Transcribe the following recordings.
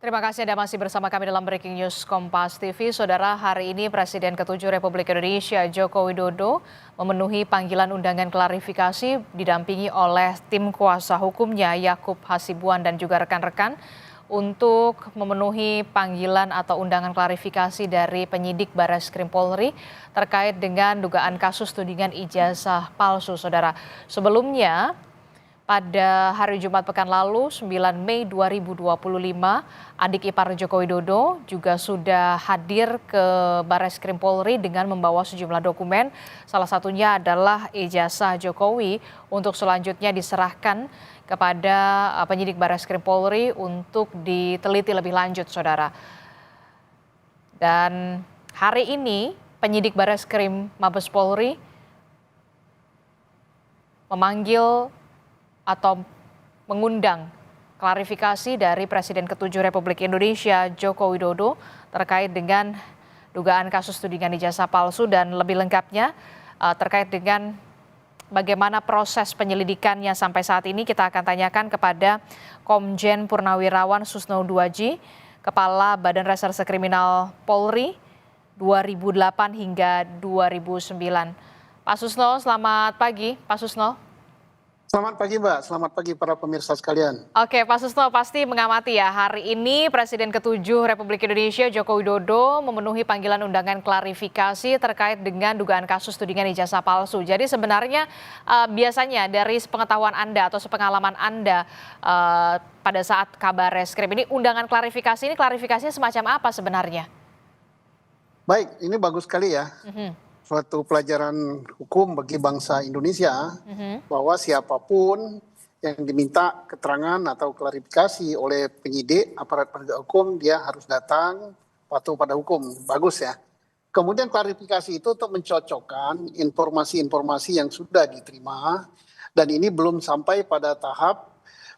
Terima kasih Anda masih bersama kami dalam Breaking News Kompas TV. Saudara, hari ini Presiden ke-7 Republik Indonesia Joko Widodo memenuhi panggilan undangan klarifikasi didampingi oleh tim kuasa hukumnya Yakub Hasibuan dan juga rekan-rekan untuk memenuhi panggilan atau undangan klarifikasi dari penyidik Barreskrim Polri terkait dengan dugaan kasus tudingan ijazah palsu, Saudara. Sebelumnya, pada hari Jumat pekan lalu, 9 Mei 2025, adik ipar Joko Widodo juga sudah hadir ke Barreskrim Polri dengan membawa sejumlah dokumen. Salah satunya adalah ijazah Jokowi untuk selanjutnya diserahkan kepada penyidik Barreskrim Polri untuk diteliti lebih lanjut, Saudara. Dan hari ini penyidik Barreskrim Mabes Polri memanggil atau mengundang klarifikasi dari Presiden ke-7 Republik Indonesia Joko Widodo terkait dengan dugaan kasus tudingan ijazah palsu dan lebih lengkapnya terkait dengan bagaimana proses penyelidikannya sampai saat ini kita akan tanyakan kepada Komjen Purnawirawan Susno Duaji, Kepala Badan Reserse Kriminal Polri 2008 hingga 2009. Pak Susno, selamat pagi. Pak Susno. Selamat pagi Mbak, selamat pagi para pemirsa sekalian. Oke, Pak Susno pasti mengamati ya, hari ini Presiden ke-7 Republik Indonesia Joko Widodo memenuhi panggilan undangan klarifikasi terkait dengan dugaan kasus tudingan ijazah palsu. Jadi sebenarnya biasanya dari sepengetahuan Anda atau sepengalaman Anda pada saat kabar reskrim ini, undangan klarifikasi ini klarifikasinya semacam apa sebenarnya? Baik, ini bagus sekali ya. Suatu pelajaran hukum bagi bangsa Indonesia bahwa siapapun yang diminta keterangan atau klarifikasi oleh penyidik aparat penegak hukum dia harus datang patuh pada hukum. Bagus ya. Kemudian klarifikasi itu untuk mencocokkan informasi-informasi yang sudah diterima dan ini belum sampai pada tahap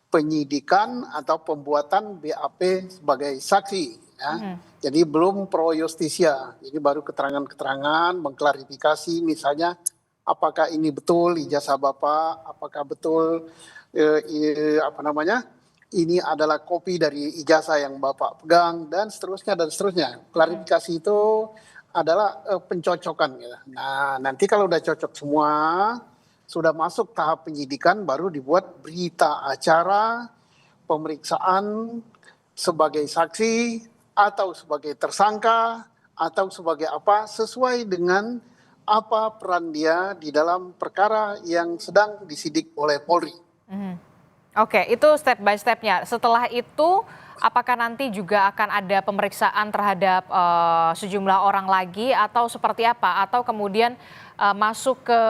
penyidikan atau pembuatan BAP sebagai saksi ya. Jadi belum pro justisia, jadi baru keterangan-keterangan mengklarifikasi misalnya apakah ini betul ijazah Bapak, apakah betul ini adalah kopi dari ijazah yang Bapak pegang dan seterusnya dan seterusnya. Klarifikasi itu adalah pencocokan ya. Nah, nanti kalau udah cocok semua, sudah masuk tahap penyidikan baru dibuat berita acara pemeriksaan sebagai saksi atau sebagai tersangka atau sebagai apa sesuai dengan apa peran dia di dalam perkara yang sedang disidik oleh Polri. Oke, itu step by stepnya. Setelah itu apakah nanti juga akan ada pemeriksaan terhadap sejumlah orang lagi atau seperti apa? Atau kemudian masuk ke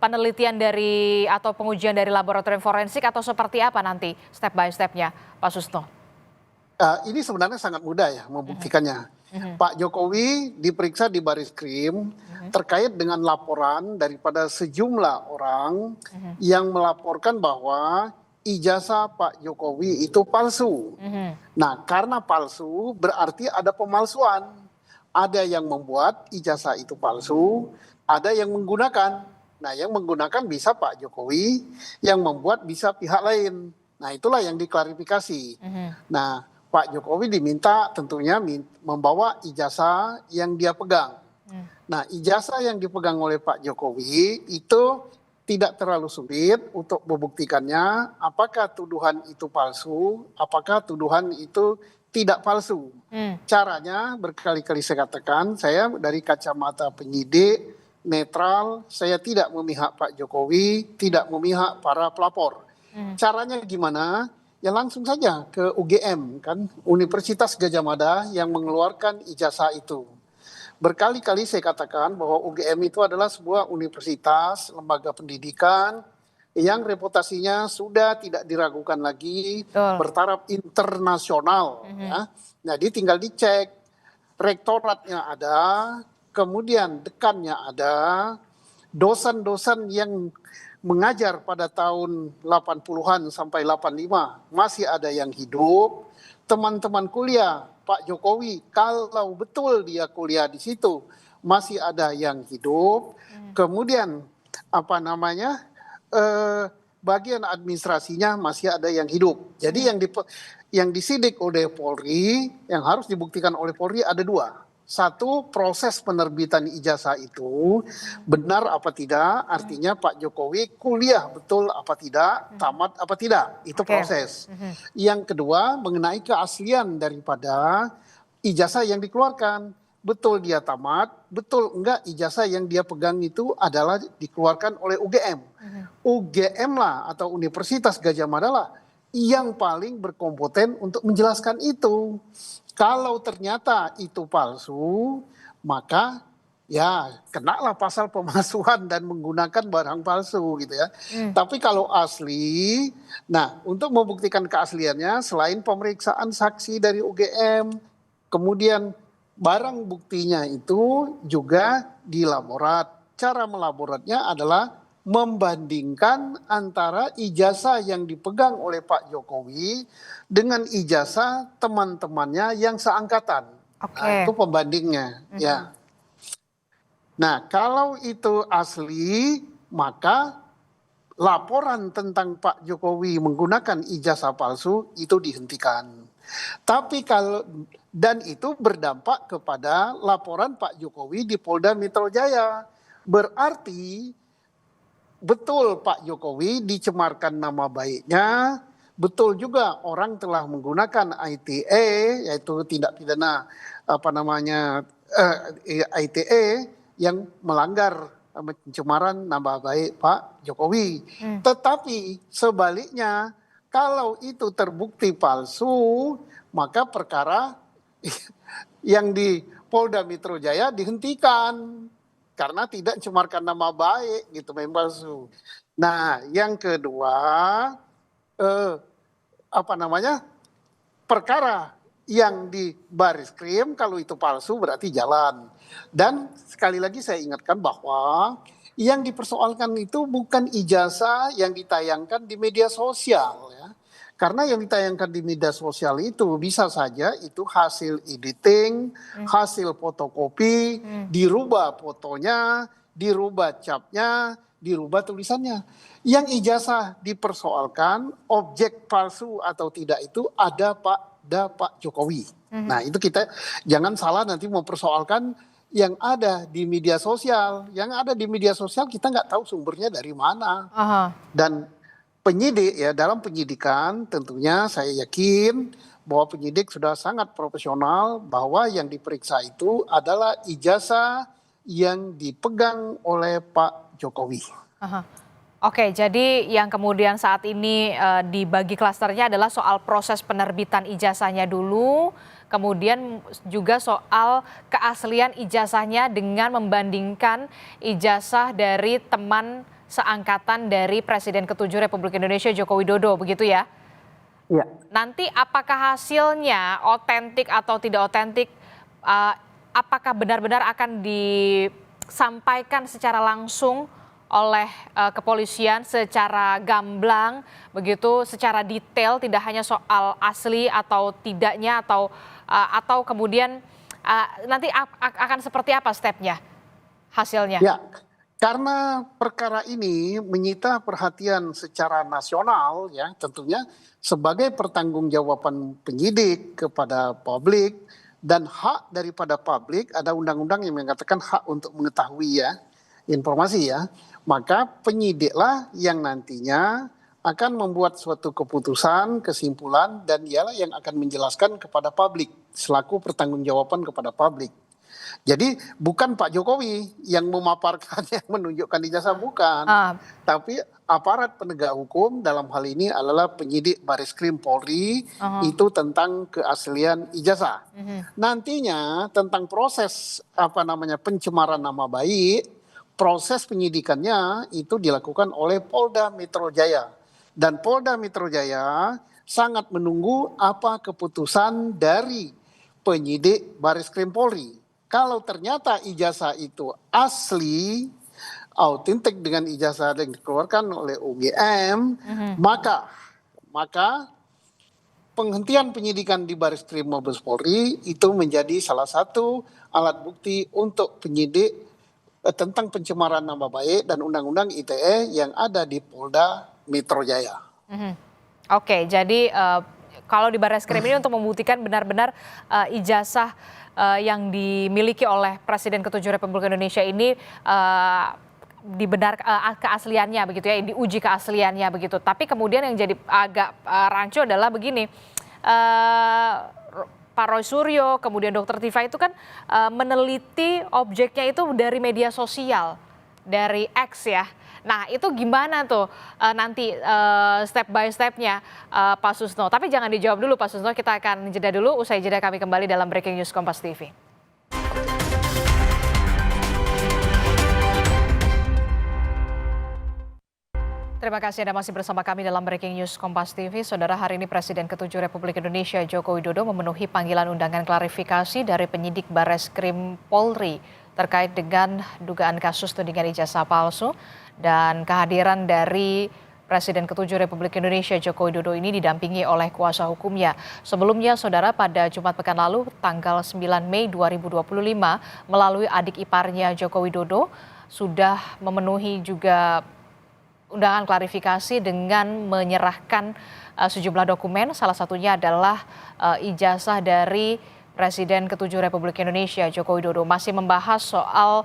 penelitian dari atau pengujian dari laboratorium forensik atau seperti apa nanti step by stepnya, Pak Susno? Ini sebenarnya sangat mudah ya membuktikannya. Pak Jokowi diperiksa di Barreskrim terkait dengan laporan daripada sejumlah orang yang melaporkan bahwa ijazah Pak Jokowi itu palsu. Nah, karena palsu berarti ada pemalsuan. Ada yang membuat ijazah itu palsu, ada yang menggunakan. Nah, yang menggunakan bisa Pak Jokowi, yang membuat bisa pihak lain. Nah, itulah yang diklarifikasi. Nah, Pak Jokowi diminta tentunya membawa ijazah yang dia pegang. Nah, ijazah yang dipegang oleh Pak Jokowi itu tidak terlalu sulit untuk membuktikannya apakah tuduhan itu palsu, apakah tuduhan itu tidak palsu. Caranya berkali-kali saya katakan, saya dari kacamata penyidik, netral, saya tidak memihak Pak Jokowi, tidak memihak para pelapor. Caranya gimana? Ya langsung saja ke UGM kan, Universitas Gadjah Mada yang mengeluarkan ijazah itu. Berkali-kali saya katakan bahwa UGM itu adalah sebuah universitas, lembaga pendidikan yang reputasinya sudah tidak diragukan lagi, bertaraf internasional. Ya. Jadi tinggal dicek, rektoratnya ada, kemudian dekannya ada, dosen-dosen yang mengajar pada tahun 80-an sampai 85 masih ada yang hidup. Teman-teman kuliah Pak Jokowi kalau betul dia kuliah di situ masih ada yang hidup. Kemudian bagian administrasinya masih ada yang hidup. Jadi yang disidik oleh Polri, yang harus dibuktikan oleh Polri ada dua. Satu, proses penerbitan ijazah itu benar apa tidak, artinya Pak Jokowi kuliah betul apa tidak, tamat apa tidak, itu proses. Yang kedua, mengenai keaslian daripada ijazah yang dikeluarkan. Betul dia tamat, betul enggak ijazah yang dia pegang itu adalah dikeluarkan oleh UGM. UGM lah atau Universitas Gadjah Mada lah yang paling berkompeten untuk menjelaskan itu. Kalau ternyata itu palsu, maka ya kenalah pasal pemalsuan dan menggunakan barang palsu gitu ya. Tapi kalau asli, nah untuk membuktikan keasliannya selain pemeriksaan saksi dari UGM, kemudian barang buktinya itu juga dilaborat. Cara melaboratnya adalah membandingkan antara ijazah yang dipegang oleh Pak Jokowi dengan ijazah teman-temannya yang seangkatan. Nah, itu pembandingnya. Ya. Nah, kalau itu asli, maka laporan tentang Pak Jokowi menggunakan ijazah palsu itu dihentikan. Tapi dan itu berdampak kepada laporan Pak Jokowi di Polda Metro Jaya. Berarti betul Pak Jokowi dicemarkan nama baiknya, betul juga orang telah menggunakan ITE, yaitu tindak pidana ITE yang melanggar pencemaran nama baik Pak Jokowi. Tetapi sebaliknya, kalau itu terbukti palsu, maka perkara yang di Polda Metro Jaya dihentikan. Karena tidak mencemarkan nama baik gitu, memang palsu. Nah, yang kedua perkara yang di Bariskrim kalau itu palsu berarti jalan. Dan sekali lagi saya ingatkan bahwa yang dipersoalkan itu bukan ijazah yang ditayangkan di media sosial ya. Karena yang ditayangkan di media sosial itu bisa saja itu hasil editing, hasil fotokopi, dirubah fotonya, dirubah capnya, dirubah tulisannya. Yang ijazah dipersoalkan, objek palsu atau tidak itu ada Pak Jokowi. Nah itu kita jangan salah nanti mempersoalkan yang ada di media sosial. Yang ada di media sosial kita nggak tahu sumbernya dari mana. Dan penyidik ya dalam penyidikan tentunya saya yakin bahwa penyidik sudah sangat profesional bahwa yang diperiksa itu adalah ijazah yang dipegang oleh Pak Jokowi. Oke, jadi yang kemudian saat ini dibagi klasternya adalah soal proses penerbitan ijazahnya dulu, kemudian juga soal keaslian ijazahnya dengan membandingkan ijazah dari teman seangkatan dari Presiden ke-7 Republik Indonesia Joko Widodo, begitu ya? Iya. Nanti apakah hasilnya otentik atau tidak otentik, apakah benar-benar akan disampaikan secara langsung oleh kepolisian secara gamblang, begitu, secara detail, tidak hanya soal asli atau tidaknya, atau kemudian nanti akan seperti apa stepnya, hasilnya? Ya. Karena perkara ini menyita perhatian secara nasional ya tentunya sebagai pertanggungjawaban penyidik kepada publik dan hak daripada publik, ada undang-undang yang mengatakan hak untuk mengetahui ya informasi ya, maka penyidiklah yang nantinya akan membuat suatu keputusan, kesimpulan dan dialah yang akan menjelaskan kepada publik selaku pertanggungjawaban kepada publik. Jadi bukan Pak Jokowi yang memaparkan, yang menunjukkan ijazah, bukan. Tapi aparat penegak hukum dalam hal ini adalah penyidik Bariskrim Polri itu tentang keaslian ijazah. Nantinya tentang proses pencemaran nama baik, proses penyidikannya itu dilakukan oleh Polda Metro Jaya. Dan Polda Metro Jaya sangat menunggu apa keputusan dari penyidik Bariskrim Polri. Kalau ternyata ijazah itu asli, autentik dengan ijazah yang dikeluarkan oleh UGM, maka penghentian penyidikan di Bariskrim Mabes Polri itu menjadi salah satu alat bukti untuk penyidik tentang pencemaran nama baik dan Undang-Undang ITE yang ada di Polda Metro Jaya. Oke, jadi kalau di Barreskrim ini untuk membuktikan benar-benar ijazah yang dimiliki oleh Presiden ke-7 Republik Indonesia ini keasliannya begitu ya, diuji keasliannya begitu. Tapi kemudian yang jadi agak rancu adalah begini, Pak Roy Suryo, kemudian Dr. Tifa itu kan meneliti objeknya itu dari media sosial, dari X ya. Nah itu gimana tuh nanti step by stepnya Pak Susno. Tapi jangan dijawab dulu Pak Susno, kita akan jeda dulu. Usai jeda kami kembali dalam Breaking News Kompas TV. Terima kasih Anda masih bersama kami dalam Breaking News Kompas TV. Saudara, hari ini Presiden ke-7 Republik Indonesia Joko Widodo memenuhi panggilan undangan klarifikasi dari penyidik Barreskrim Polri terkait dengan dugaan kasus tudingan ijazah palsu, dan kehadiran dari Presiden ke-7 Republik Indonesia Joko Widodo ini didampingi oleh kuasa hukumnya. Sebelumnya, saudara, pada Jumat pekan lalu tanggal 9 Mei 2025 melalui adik iparnya Joko Widodo sudah memenuhi juga undangan klarifikasi dengan menyerahkan sejumlah dokumen, salah satunya adalah ijazah dari Presiden ke-7 Republik Indonesia Joko Widodo. Masih membahas soal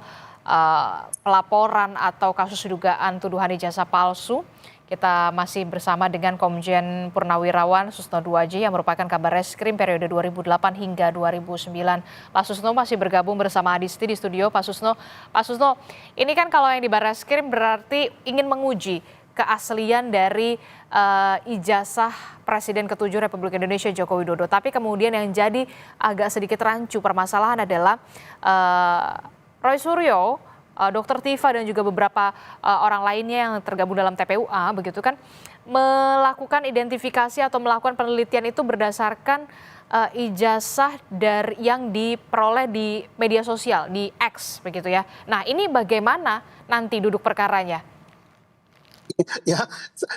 pelaporan atau kasus dugaan tuduhan ijazah palsu. Kita masih bersama dengan Komjen Purnawirawan Susno Duaji yang merupakan Kabarreskrim periode 2008 hingga 2009. Pak Susno masih bergabung bersama Adisti di studio. Pak Susno, ini kan kalau yang di Barreskrim berarti ingin menguji keaslian dari ijazah Presiden ke-7 Republik Indonesia Joko Widodo. Tapi kemudian yang jadi agak sedikit rancu permasalahan adalah Roy Suryo, Dr. Tifa dan juga beberapa orang lainnya yang tergabung dalam TPUA begitu kan melakukan identifikasi atau melakukan penelitian itu berdasarkan ijazah dari yang diperoleh di media sosial di X begitu ya. Nah, ini bagaimana nanti duduk perkaranya? Ya,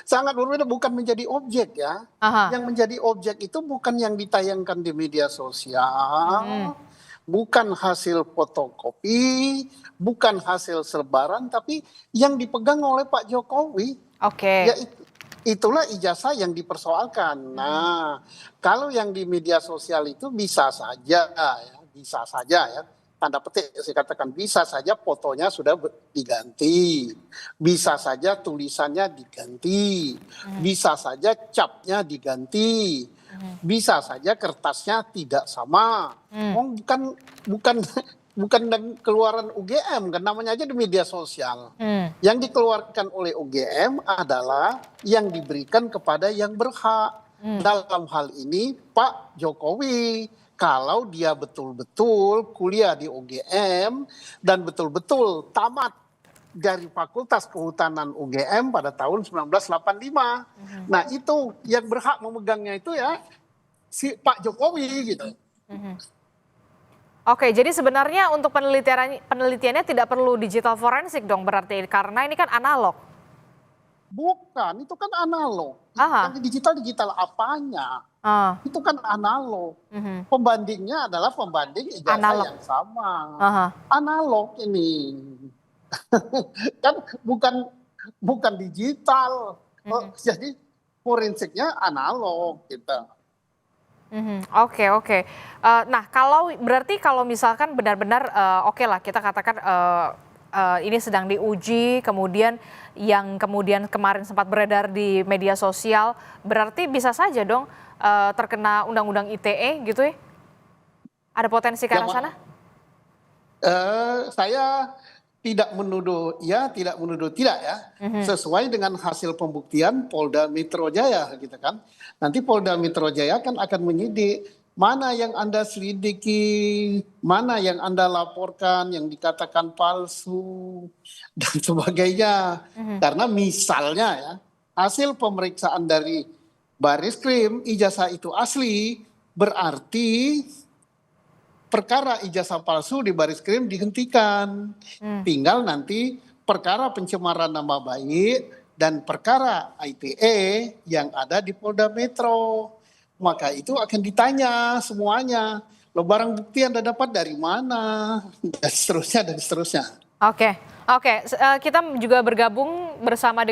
sangat berbeda, bukan menjadi objek ya. Yang menjadi objek itu bukan yang ditayangkan di media sosial. Bukan hasil fotokopi, bukan hasil selebaran, tapi yang dipegang oleh Pak Jokowi. Oke. Ya itulah ijazah yang dipersoalkan. Nah, kalau yang di media sosial itu bisa saja ya, tanda petik saya katakan bisa saja fotonya sudah diganti, bisa saja tulisannya diganti, bisa saja capnya diganti. Bisa saja kertasnya tidak sama. Bukan keluaran UGM kan, namanya aja di media sosial. Yang dikeluarkan oleh UGM adalah yang diberikan kepada yang berhak. Dalam hal ini Pak Jokowi, kalau dia betul-betul kuliah di UGM dan betul-betul tamat dari Fakultas Kehutanan UGM pada tahun 1985. Nah itu yang berhak memegangnya itu ya si Pak Jokowi gitu. Oke, jadi sebenarnya untuk penelitiannya tidak perlu digital forensik dong berarti, karena ini kan analog. Bukan, itu kan analog. Yang digital apanya? Itu kan analog. Pembandingnya adalah pembanding ijazah analog yang sama. Analog ini. Kan bukan digital. Jadi forensiknya analog gitu. Oke. Nah, berarti kalau misalkan benar-benar oke lah kita katakan ini sedang diuji, kemudian yang kemudian kemarin sempat beredar di media sosial, berarti bisa saja dong terkena undang-undang ITE gitu ya? Ada potensi ke arah sana? Saya tidak menuduh ya, tidak menuduh tidak ya. Sesuai dengan hasil pembuktian Polda Metro Jaya gitu kan. Nanti Polda Metro Jaya kan akan menyidik mana yang Anda selidiki, mana yang Anda laporkan yang dikatakan palsu dan sebagainya. Karena misalnya ya, hasil pemeriksaan dari Barreskrim ijazah itu asli, berarti perkara ijazah palsu di Barreskrim dihentikan. Tinggal nanti perkara pencemaran nama baik dan perkara ITE yang ada di Polda Metro. Maka itu akan ditanya semuanya. Lo barang bukti Anda dapat dari mana? Dan seterusnya. Oke. Kita juga bergabung bersama dengan